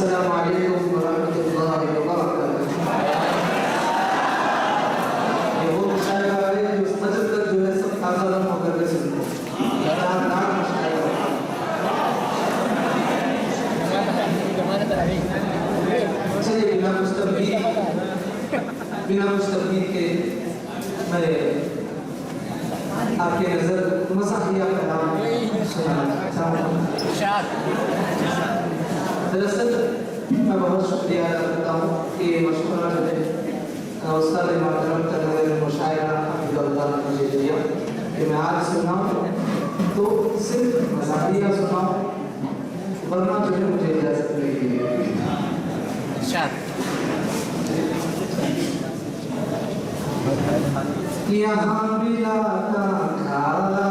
अस्सलामु अलैकुम वरहमतुल्लाहि वबरकातुहू। ये वो मुशायरा है जो इस मस्जिद तक जो है सब ताज़ा दम होकर के सुनते हैं। चलिए बिना मुस्तफ़ी के मैं आपके नज़र मज़ाहिया कलाम सुनाना चाहता हूँ। दरअसल मैं बहुत शुक्रिया अदा करता हूँ कि ये मशवरा जो है उस्ताद मोहतरम का मुशायरा अब्दुल्लाह ने मुझे दिया कि मैं आज सुनाऊँ तो सिर्फ मज़ाहिया सुनाऊँ, वरना जो है मुझे इजाज़त नहीं दी। यहाँ मिला था खाला